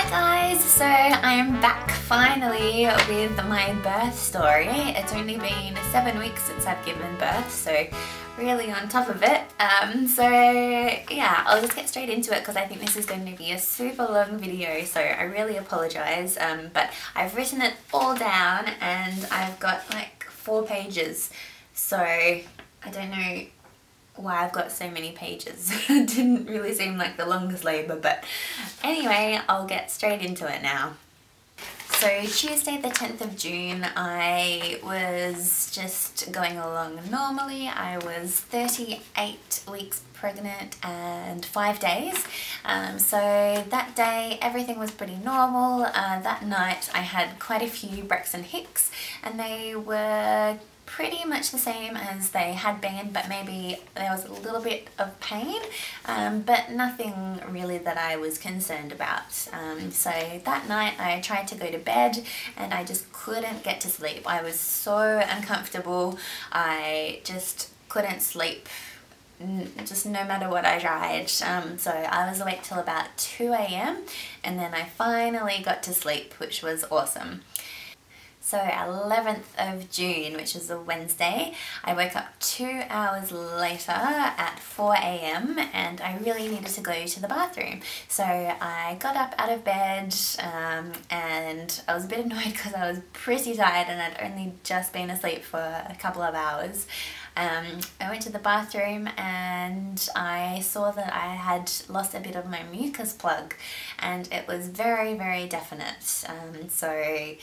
Hi guys, so I am back finally with my birth story. It's only been 7 weeks since I've given birth, so really on top of it. So yeah, I'll just get straight into it because I think this is going to be a super long video, so I really apologise, but I've written it all down and I've got like 4 pages, so I don't know why I've got so many pages. It didn't really seem like the longest labour, but anyway, I'll get straight into it now. So Tuesday the 10th of June, I was just going along normally. I was 38 weeks pregnant and 5 days. So that day everything was pretty normal. That night I had quite a few breaks and hicks, and they were pretty much the same as they had been, but maybe there was a little bit of pain, but nothing really that I was concerned about. So that night I tried to go to bed and I just couldn't get to sleep. I was so uncomfortable. I just couldn't sleep, just no matter what I tried. So I was awake till about 2 AM and then I finally got to sleep, which was awesome. So 11th of June, which is a Wednesday, I woke up 2 hours later at 4 AM and I really needed to go to the bathroom. So I got up out of bed and I was a bit annoyed because I was pretty tired and I'd only just been asleep for a couple of hours. I went to the bathroom and I saw that I had lost a bit of my mucus plug and it was very, very definite. So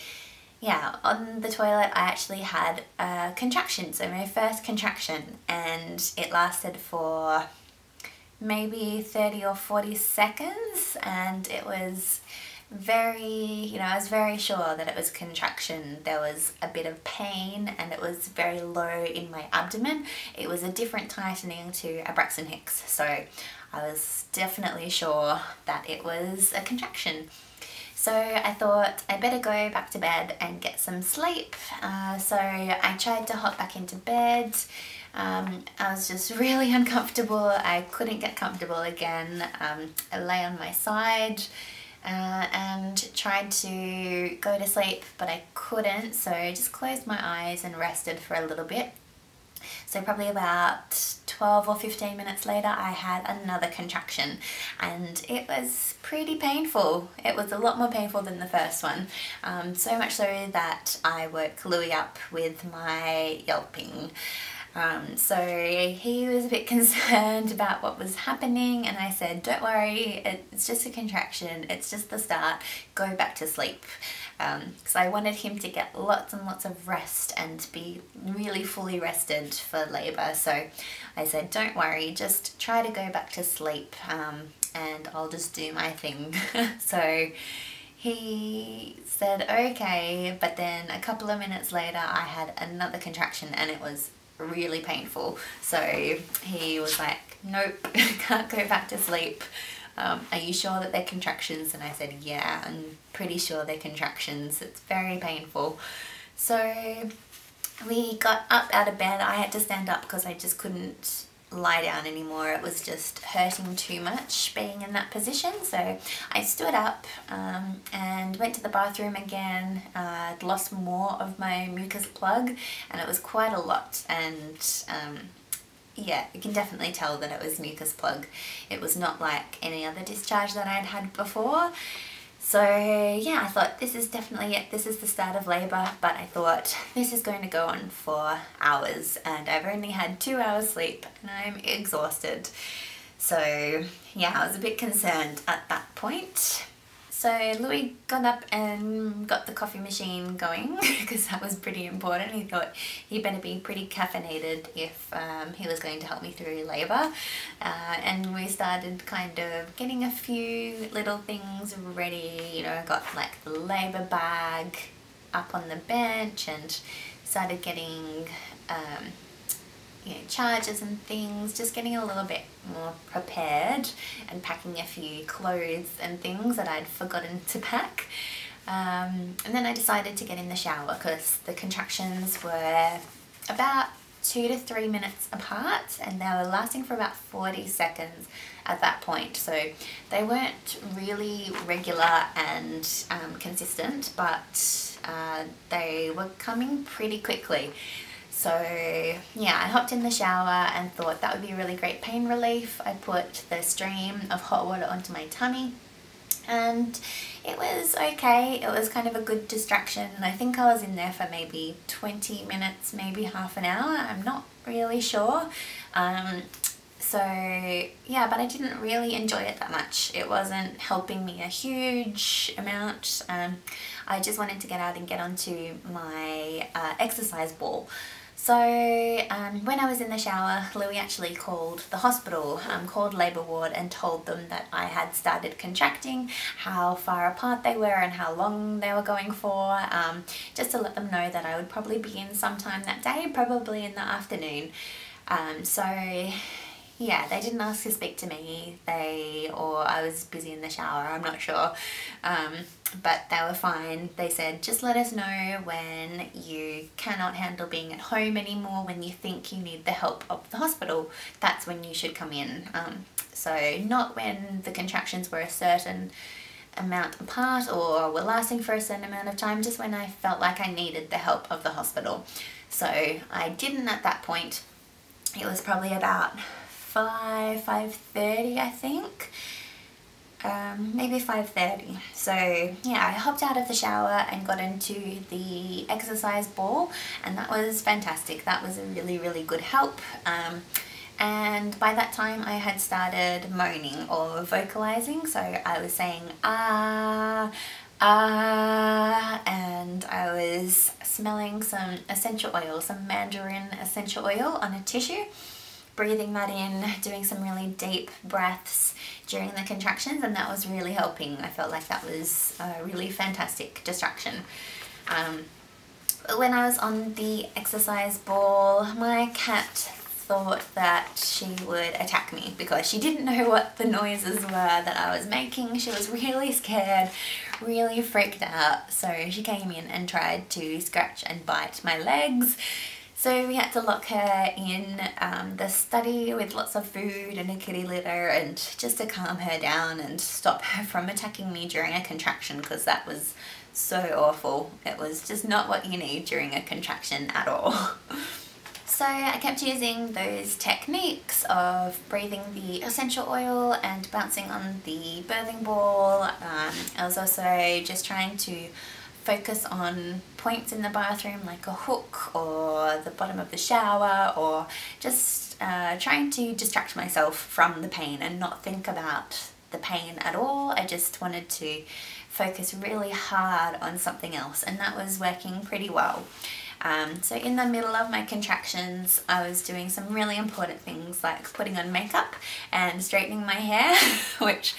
yeah, on the toilet I actually had a contraction, so my first contraction, and it lasted for maybe 30 or 40 seconds and it was very, I was very sure that it was contraction. There was a bit of pain and it was very low in my abdomen. It was a different tightening to a Braxton Hicks, so I was definitely sure that it was a contraction. So I thought I'd better go back to bed and get some sleep. So I tried to hop back into bed. I was just really uncomfortable. I couldn't get comfortable again. I lay on my side and tried to go to sleep, but I couldn't. So I just closed my eyes and rested for a little bit. So probably about 12 or 15 minutes later I had another contraction and it was pretty painful. It was a lot more painful than the first one. So much so that I woke Louis up with my yelping. So he was a bit concerned about what was happening and I said, don't worry, it's just a contraction, it's just the start, go back to sleep. Because I wanted him to get lots and lots of rest and be really fully rested for labour. So I said, don't worry, just try to go back to sleep and I'll just do my thing. So he said okay, but then a couple of minutes later I had another contraction and it was really painful. So he was like, nope, can't go back to sleep. Are you sure that they're contractions? And I said, yeah, I'm pretty sure they're contractions. It's very painful. So we got up out of bed. I had to stand up because I just couldn't lie down anymore. It was just hurting too much being in that position. So I stood up and went to the bathroom again. I'd lost more of my mucus plug and it was quite a lot, and yeah, you can definitely tell that it was mucus plug. It was not like any other discharge that I'd had before. So yeah, I thought this is definitely it. This is the start of labour, but I thought this is going to go on for hours and I've only had 2 hours sleep and I'm exhausted. So yeah, I was a bit concerned at that point. So Louis got up and got the coffee machine going because that was pretty important. He thought he better be pretty caffeinated if he was going to help me through labour. And we started kind of getting a few little things ready. I got like the labour bag up on the bench and started getting chargers and things, just getting a little bit more prepared and packing a few clothes and things that I'd forgotten to pack. And then I decided to get in the shower because the contractions were about 2 to 3 minutes apart, and they were lasting for about 40 seconds at that point. So they weren't really regular and consistent, but they were coming pretty quickly. So yeah, I hopped in the shower and thought that would be a really great pain relief. I put the stream of hot water onto my tummy, and it was okay. It was kind of a good distraction. I think I was in there for maybe 20 minutes, maybe half an hour. I'm not really sure. So yeah, but I didn't really enjoy it that much. It wasn't helping me a huge amount. I just wanted to get out and get onto my exercise ball. So when I was in the shower, Louis actually called the hospital, called labour ward, and told them that I had started contracting, how far apart they were and how long they were going for, just to let them know that I would probably be in sometime that day, probably in the afternoon. So yeah, they didn't ask to speak to me, or I was busy in the shower, I'm not sure, but they were fine. They said, just let us know when you cannot handle being at home anymore, when you think you need the help of the hospital, that's when you should come in. So not when the contractions were a certain amount apart or were lasting for a certain amount of time, just when I felt like I needed the help of the hospital. So I didn't at that point. It was probably about 5:30 I think, maybe 5:30. So yeah, I hopped out of the shower and got into the exercise ball, and that was fantastic. That was a really good help. And by that time I had started moaning or vocalizing, so I was saying ah, and I was smelling some essential oil, some mandarin essential oil on a tissue, breathing that in, doing some really deep breaths during the contractions, and that was really helping. I felt like that was a really fantastic distraction. When I was on the exercise ball, my cat thought that she would attack me because she didn't know what the noises were that I was making. She was really scared, really freaked out, so she came in and tried to scratch and bite my legs. So we had to lock her in the study with lots of food and a kitty litter, and just to calm her down and stop her from attacking me during a contraction, because that was so awful. It was just not what you need during a contraction at all. So I kept using those techniques of breathing the essential oil and bouncing on the birthing ball. I was also just trying to focus on points in the bathroom like a hook or the bottom of the shower, or just trying to distract myself from the pain and not think about the pain at all. I just wanted to focus really hard on something else, and that was working pretty well. So in the middle of my contractions, I was doing some really important things like putting on makeup and straightening my hair, which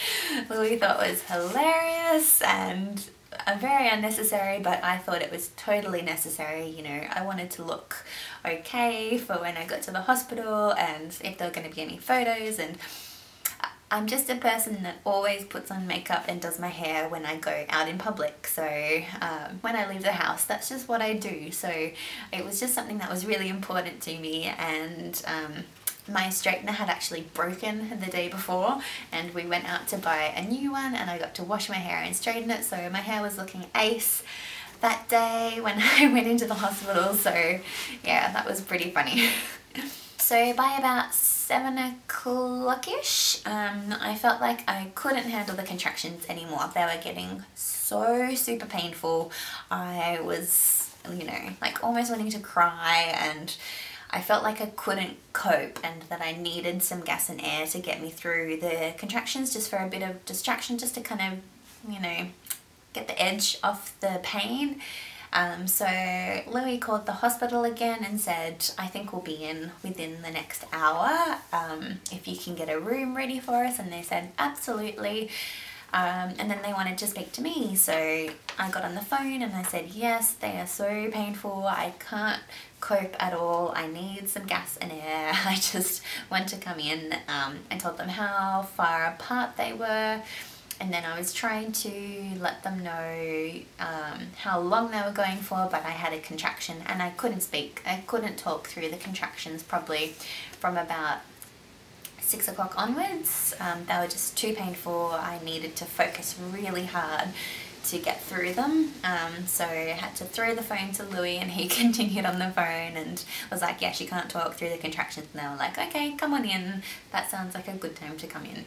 Louis thought was hilarious and very unnecessary, but I thought it was totally necessary. You know, I wanted to look okay for when I got to the hospital and if there were going to be any photos, and I'm just a person that always puts on makeup and does my hair when I go out in public. So when I leave the house, that's just what I do. So it was just something that was really important to me, and my straightener had actually broken the day before, and we went out to buy a new one, and I got to wash my hair and straighten it, so my hair was looking ace that day when I went into the hospital. So yeah, that was pretty funny. So by about 7 o'clock-ish, I felt like I couldn't handle the contractions anymore. They were getting so super painful. I was, you know, like almost wanting to cry, and I felt like I couldn't cope and that I needed some gas and air to get me through the contractions, just for a bit of distraction, just to kind of, you know, get the edge off the pain. So Louis called the hospital again and said, I think we'll be in within the next hour, if you can get a room ready for us. And they said, absolutely. And then they wanted to speak to me, so I got on the phone and I said, yes, they are so painful, I can't cope at all, I need some gas and air, I just want to come in. I told them how far apart they were, and then I was trying to let them know how long they were going for, but I had a contraction and I couldn't speak. I couldn't talk through the contractions probably from about 6 o'clock onwards. They were just too painful. I needed to focus really hard to get through them, so I had to throw the phone to Louis, and he continued on the phone and was like, yeah, she can't talk through the contractions. And they were like, okay, come on in, that sounds like a good time to come in.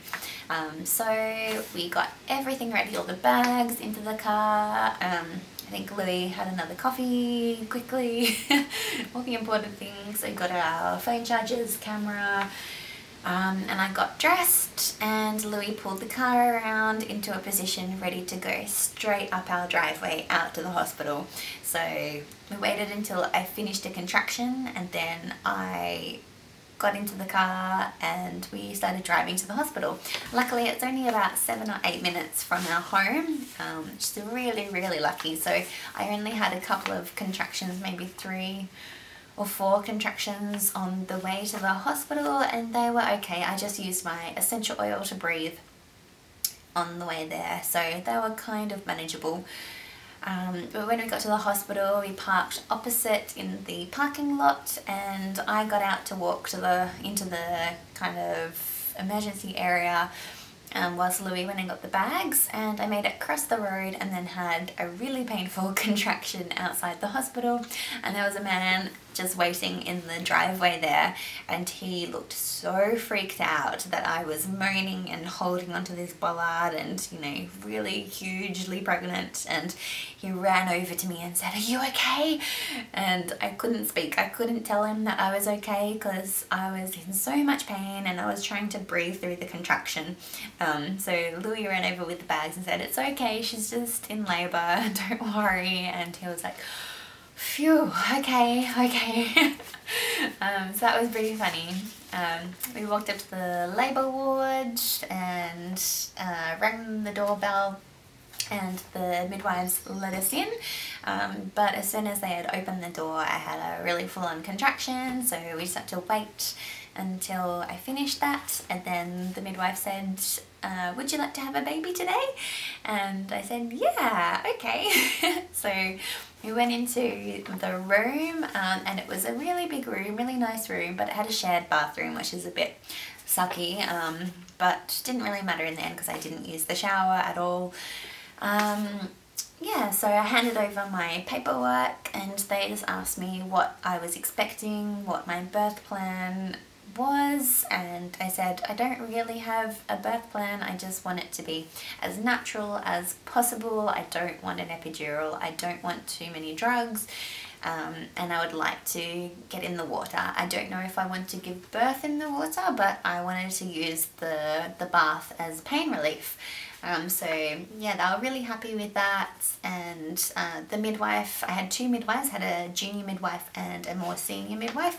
So we got everything ready, all the bags into the car. I think Louis had another coffee quickly, all the important things. So we got our phone chargers, camera, and I got dressed, and Louis pulled the car around into a position ready to go straight up our driveway out to the hospital. So we waited until I finished a contraction, and then I got into the car and we started driving to the hospital. Luckily it's only about 7 or 8 minutes from our home, which is really lucky. So I only had a couple of contractions, maybe 3 or 4 contractions on the way to the hospital, and they were okay. I just used my essential oil to breathe on the way there, so they were kind of manageable. But when we got to the hospital, we parked opposite in the parking lot, and I got out to walk to into the kind of emergency area whilst Louis went and got the bags, and I made it across the road and then had a really painful contraction outside the hospital, and there was a man just waiting in the driveway there, and he looked so freaked out that I was moaning and holding onto this bollard and, you know, really hugely pregnant, and he ran over to me and said, "Are you okay?" And I couldn't speak. I couldn't tell him that I was okay because I was in so much pain and I was trying to breathe through the contraction. So Louis ran over with the bags and said, "It's okay, she's just in labour, don't worry." And he was like, phew, okay. So that was pretty funny. We walked up to the labour ward and rang the doorbell, and the midwives let us in, but as soon as they had opened the door I had a really full-on contraction, so we just had to wait until I finished that, and then the midwife said, would you like to have a baby today? And I said, yeah, okay. So we went into the room, and it was a really big room, really nice room, but it had a shared bathroom, which is a bit sucky, but didn't really matter in the end because I didn't use the shower at all. Yeah, so I handed over my paperwork and they just asked me what I was expecting, what my birth plan was, and I said I don't really have a birth plan, I just want it to be as natural as possible. I don't want an epidural, I don't want too many drugs, and I would like to get in the water. I don't know if I want to give birth in the water, but I wanted to use the bath as pain relief. So yeah, they were really happy with that, and the midwife, I had 2 midwives, had a junior midwife and a more senior midwife.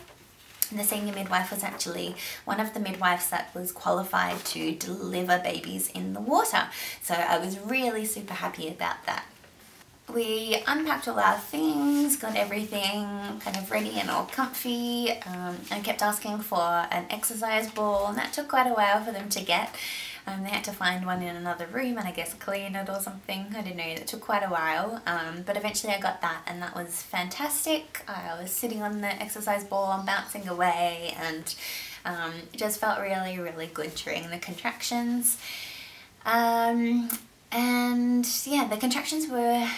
And the senior midwife was actually one of the midwives that was qualified to deliver babies in the water. So I was really super happy about that. We unpacked all our things, got everything kind of ready and all comfy. I kept asking for an exercise ball, and that took quite a while for them to get. They had to find one in another room and I guess clean it or something. I don't know, it took quite a while, but eventually I got that, and that was fantastic. I was sitting on the exercise ball, bouncing away, and it just felt really good during the contractions. And yeah, the contractions were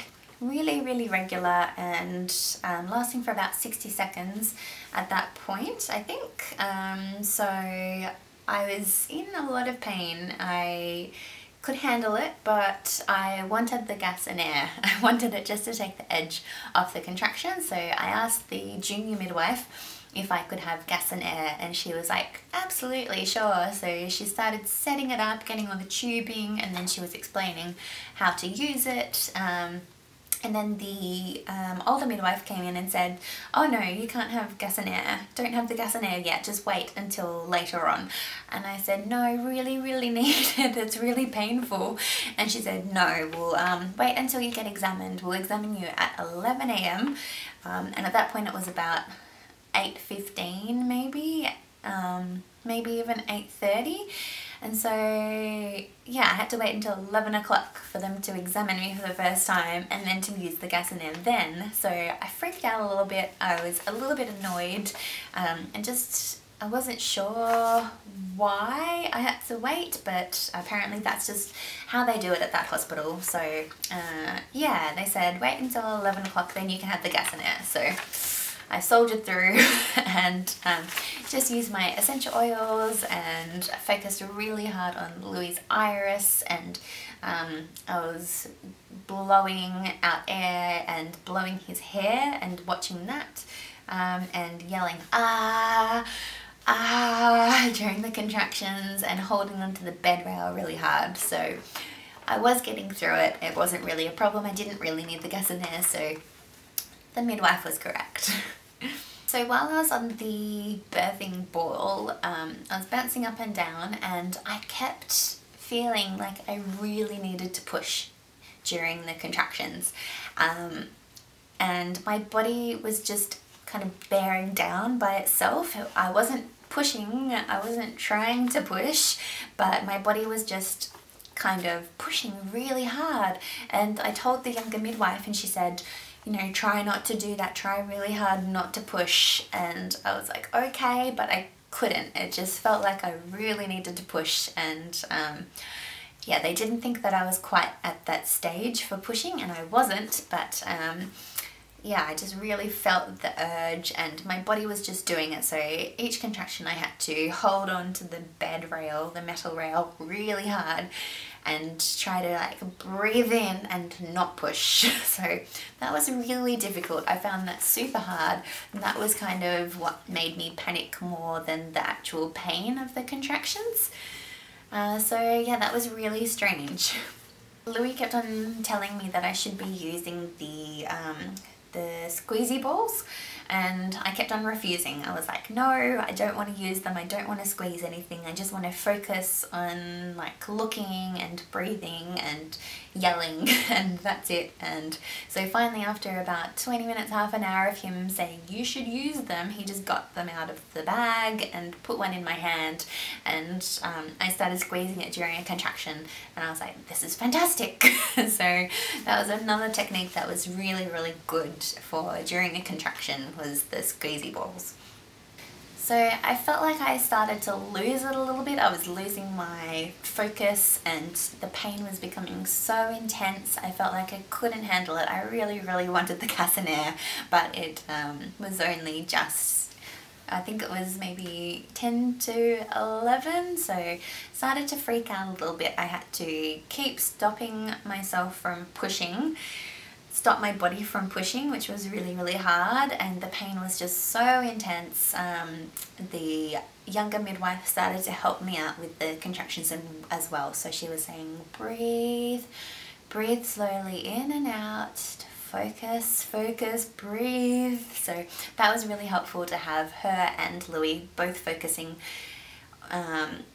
really regular and lasting for about 60 seconds at that point, I think. So I was in a lot of pain. I could handle it, but I wanted the gas and air. I wanted it just to take the edge off the contraction, so I asked the junior midwife if I could have gas and air, and she was like, absolutely, sure. So she started setting it up, getting all the tubing, and then she was explaining how to use it. And then the older midwife came in and said, oh no, you can't have gas and air. Don't have the gas and air yet, just wait until later on. And I said, no, I really need it, it's really painful. And she said, no, we'll wait until you get examined. We'll examine you at 11 AM. And at that point it was about 8:15 maybe, maybe even 8:30. And so yeah, I had to wait until 11 o'clock for them to examine me for the first time and then to use the gas and air then. So I freaked out a little bit. I was a little bit annoyed and just I wasn't sure why I had to wait, but apparently that's just how they do it at that hospital. So yeah, they said wait until 11 o'clock, then you can have the gas and air. So I soldiered through and just used my essential oils and focused really hard on Louis' iris, and I was blowing out air and blowing his hair and watching that and yelling ah during the contractions and holding onto the bed rail really hard. So I was getting through it. It wasn't really a problem. I didn't really need the gas in there, so the midwife was correct. So while I was on the birthing ball, I was bouncing up and down and I kept feeling like I really needed to push during the contractions. And my body was just kind of bearing down by itself. I wasn't pushing, I wasn't trying to push, but my body was just kind of pushing really hard. And I told the younger midwife and she said, you know, try not to do that, try really hard not to push. And I was like, okay, but I couldn't. It just felt like I really needed to push, and yeah, they didn't think that I was quite at that stage for pushing, and I wasn't, but yeah, I just really felt the urge and my body was just doing it. So each contraction I had to hold on to the bed rail, the metal rail, really hard and try to like breathe in and not push. So that was really difficult. I found that super hard, and that was kind of what made me panic more than the actual pain of the contractions. So yeah, that was really strange. Louis kept on telling me that I should be using the squeezy balls, and I kept on refusing. I was like, no, I don't want to use them, I don't want to squeeze anything, I just want to focus on like looking and breathing and yelling and that's it. And so finally, after about 20 minutes, half an hour of him saying you should use them, he just got them out of the bag and put one in my hand, and I started squeezing it during a contraction, and I was like, this is fantastic. So that was another technique that was really good for during a contraction, was the squeezy balls. So I felt like I started to lose it a little bit. I was losing my focus and the pain was becoming so intense. I felt like I couldn't handle it. I really wanted the gas and air, but it was only just, I think it was maybe 10 to 11, so started to freak out a little bit. I had to keep stopping myself from pushing, stop my body from pushing, which was really hard, and the pain was just so intense. The younger midwife started to help me out with the contractions as well, so she was saying breathe slowly in and out, focus, breathe. So that was really helpful to have her and Louis both focusing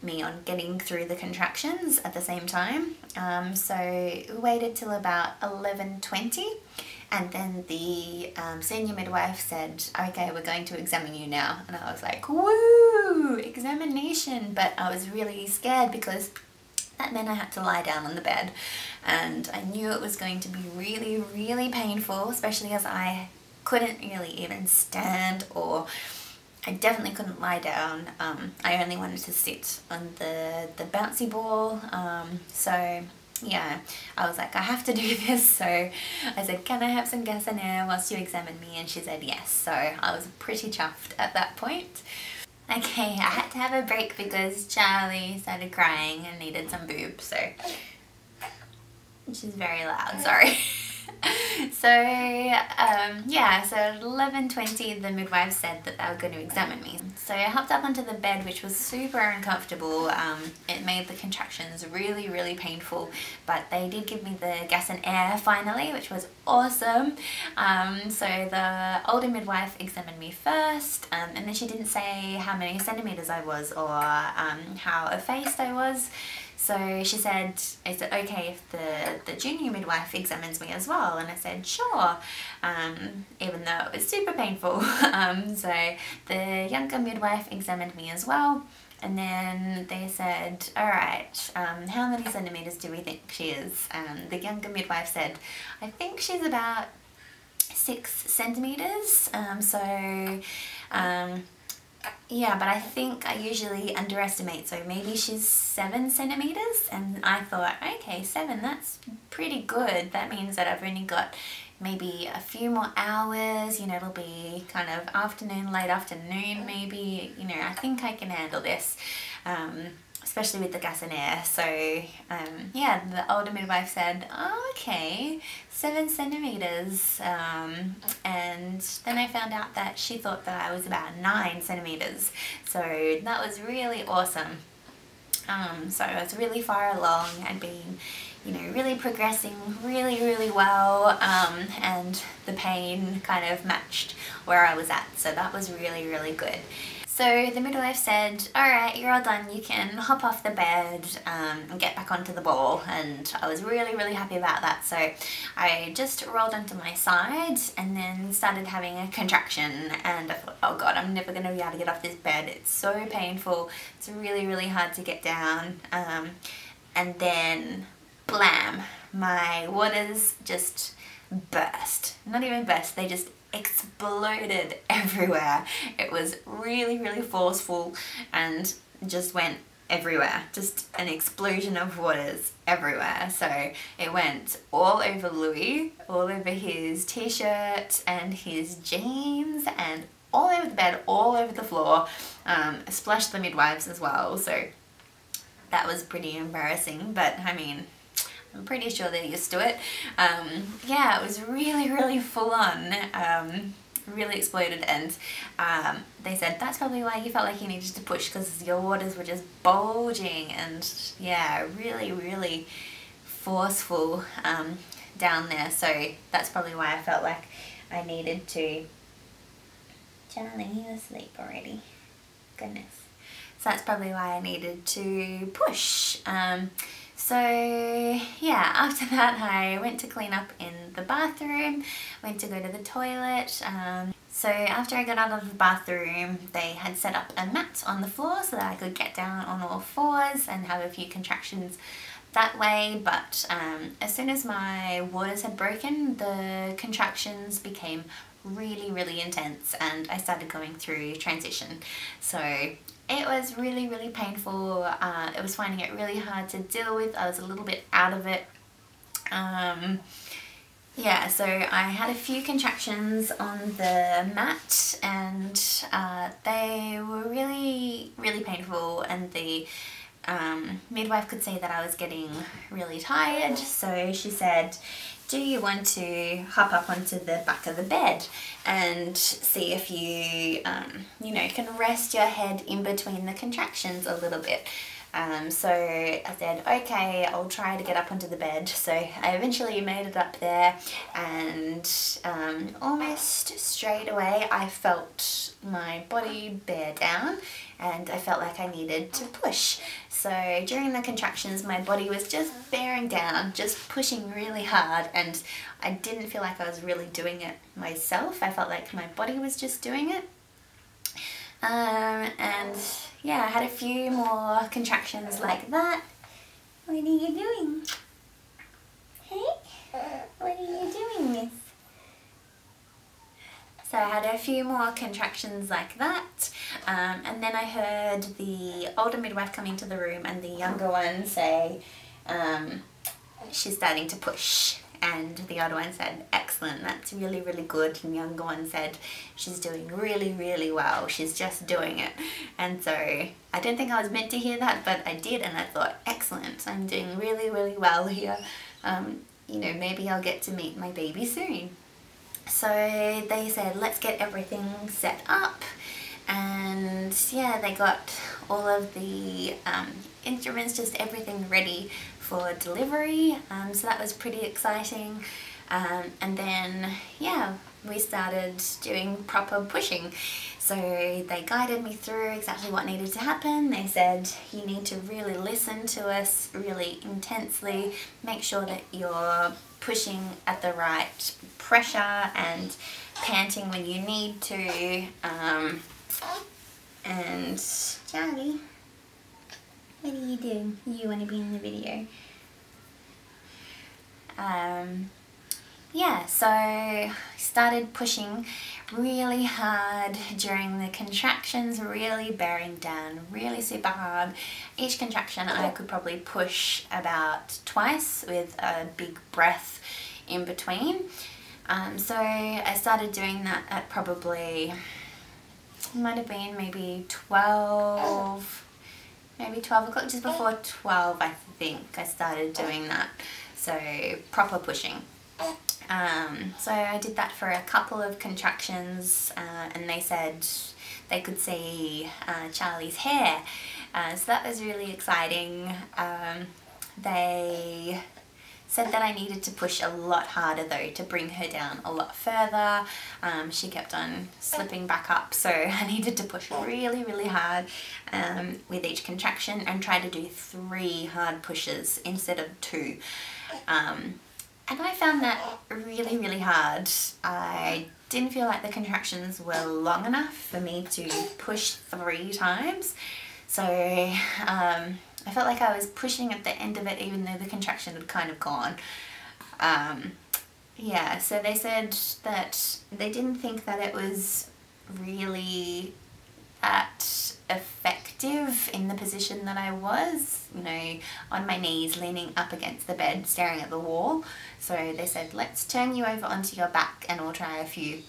me on getting through the contractions at the same time. So we waited till about 11:20, and then the senior midwife said, okay, we're going to examine you now. And I was like, woo, examination. But I was really scared because that meant I had to lie down on the bed, and I knew it was going to be really painful, especially as I couldn't really even stand, or I definitely couldn't lie down. I only wanted to sit on the bouncy ball. So yeah, I was like, I have to do this. So I said, can I have some gas and air whilst you examine me? And she said yes. So I was pretty chuffed at that point. Okay, I had to have a break because Charlie started crying and needed some boob, so which is very loud, sorry. So yeah, so at 11:20 the midwife said that they were going to examine me. So I hopped up onto the bed, which was super uncomfortable. It made the contractions really painful, but they did give me the gas and air finally, which was awesome. So the older midwife examined me first, and then she didn't say how many centimeters I was or how effaced I was. So she said, is it okay if the junior midwife examines me as well? well, and I said sure, even though it was super painful. So the younger midwife examined me as well, and then they said, alright, how many centimetres do we think she is? The younger midwife said, I think she's about 6 centimetres, yeah, but I think I usually underestimate, so maybe she's 7 centimetres, and I thought, okay, 7, that's pretty good. That means that I've only got maybe a few more hours, you know, it'll be kind of afternoon, late afternoon maybe, you know, I think I can handle this, especially with the gas and air. So yeah, the older midwife said, oh, okay, 7 centimetres, and then I found out that she thought that I was about 9 centimetres, so that was really awesome. So I was really far along. I'd been, you know, really progressing really well, and the pain kind of matched where I was at, so that was really good. So the midwife said, alright, you're all done, you can hop off the bed and get back onto the ball, and I was really happy about that. So I just rolled onto my side and then started having a contraction, and I thought, oh god, I'm never going to be able to get off this bed, it's so painful, it's really hard to get down, and then blam, my waters just burst. Not even burst, they just exploded everywhere. It was really forceful and just went everywhere. Just an explosion of waters everywhere. So it went all over Louis, all over his t-shirt and his jeans, and all over the bed, all over the floor. Splashed the midwives as well, so that was pretty embarrassing, but I mean, I'm pretty sure they're used to it. Yeah, it was really full on, really exploded, and they said that's probably why you felt like you needed to push, because your waters were just bulging, and yeah, really forceful down there, so that's probably why I felt like I needed to... Charlie, you asleep already? Goodness. So that's probably why I needed to push. So yeah, after that I went to clean up in the bathroom, went to go to the toilet. So after I got out of the bathroom, they had set up a mat on the floor so that I could get down on all fours and have a few contractions that way, but as soon as my waters had broken, the contractions became really intense and I started going through transition. So it was really painful. I was finding it really hard to deal with. I was a little bit out of it. Yeah, so I had a few contractions on the mat, and they were really painful, and the midwife could see that I was getting really tired, so she said, do you want to hop up onto the back of the bed and see if you, you know, can rest your head in between the contractions a little bit? So I said, okay, I'll try to get up onto the bed. So I eventually made it up there, and almost straight away I felt my body bear down and I felt like I needed to push. So during the contractions my body was just bearing down, just pushing really hard, and I didn't feel like I was really doing it myself. I felt like my body was just doing it. And yeah, I had a few more contractions like that. What are you doing? Hey? What are you doing, miss? So I had a few more contractions like that, and then I heard the older midwife come into the room and the younger one say, she's starting to push. And the older one said, excellent, that's really good. And the younger one said, she's doing really well, she's just doing it. And so I didn't think I was meant to hear that, but I did, and I thought, excellent, I'm doing really well here. You know, maybe I'll get to meet my baby soon. So they said, let's get everything set up. And yeah, they got all of the instruments, just everything ready for delivery, so that was pretty exciting. And then yeah, we started doing proper pushing. So they guided me through exactly what needed to happen. They said you need to really listen to us really intensely, make sure that you're pushing at the right pressure and panting when you need to. And Charlie, what are you doing? You want to be in the video? Yeah, so I started pushing really hard during the contractions, really bearing down, really super hard. Each contraction I could probably push about twice with a big breath in between. So I started doing that at probably, it might have been maybe 12 o'clock, just before 12 I think I started doing that. So proper pushing. So I did that for a couple of contractions, and they said they could see Charlie's hair, so that was really exciting. They said that I needed to push a lot harder though to bring her down a lot further. She kept on slipping back up, so I needed to push really, really hard with each contraction and try to do 3 hard pushes instead of 2. And I found that really, really hard. I didn't feel like the contractions were long enough for me to push 3 times. So I felt like I was pushing at the end of it even though the contraction had kind of gone. Yeah, so they said that they didn't think that it was really that effective in the position that I was, you know, on my knees leaning up against the bed staring at the wall. So they said, let's turn you over onto your back and we'll try a few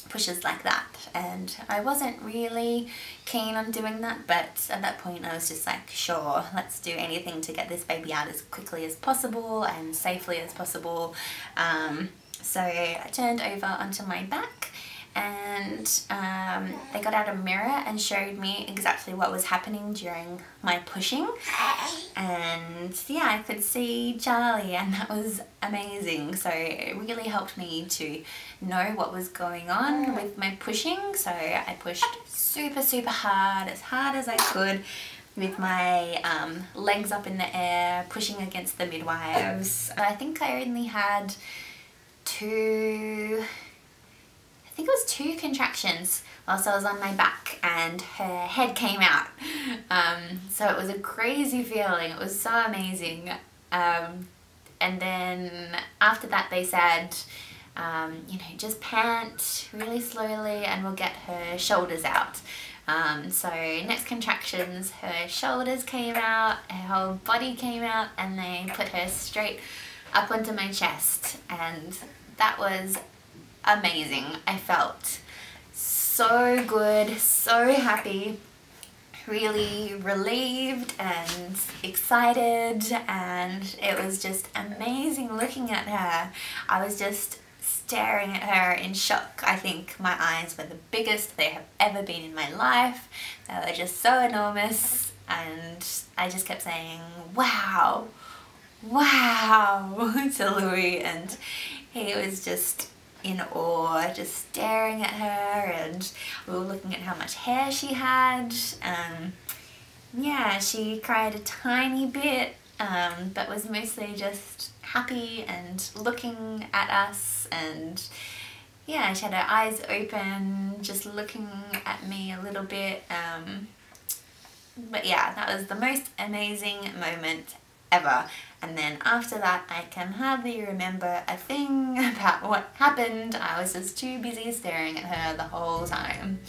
pushes like that. And I wasn't really keen on doing that, but at that point I was just like, sure, let's do anything to get this baby out as quickly as possible and safely as possible. So I turned over onto my back, and they got out a mirror and showed me exactly what was happening during my pushing, and yeah, I could see Charlie, and that was amazing. So it really helped me to know what was going on with my pushing. So I pushed super, super hard as I could with my legs up in the air, pushing against the midwives. I think I only had 2 contractions whilst I was on my back and her head came out. So it was a crazy feeling. It was so amazing. And then after that they said, you know, just pant really slowly and we'll get her shoulders out. So next contractions, her shoulders came out, her whole body came out, and they put her straight up onto my chest, and that was amazing. I felt so good, so happy, really relieved and excited, and it was just amazing looking at her. I was just staring at her in shock. I think my eyes were the biggest they have ever been in my life. They were just so enormous, and I just kept saying, wow, wow, to Louis, and he was just in awe, just staring at her, and we were looking at how much hair she had. Yeah, she cried a tiny bit, but was mostly just happy and looking at us, and yeah, she had her eyes open, just looking at me a little bit. But yeah, that was the most amazing moment ever. And then after that I can hardly remember a thing about what happened. I was just too busy staring at her the whole time.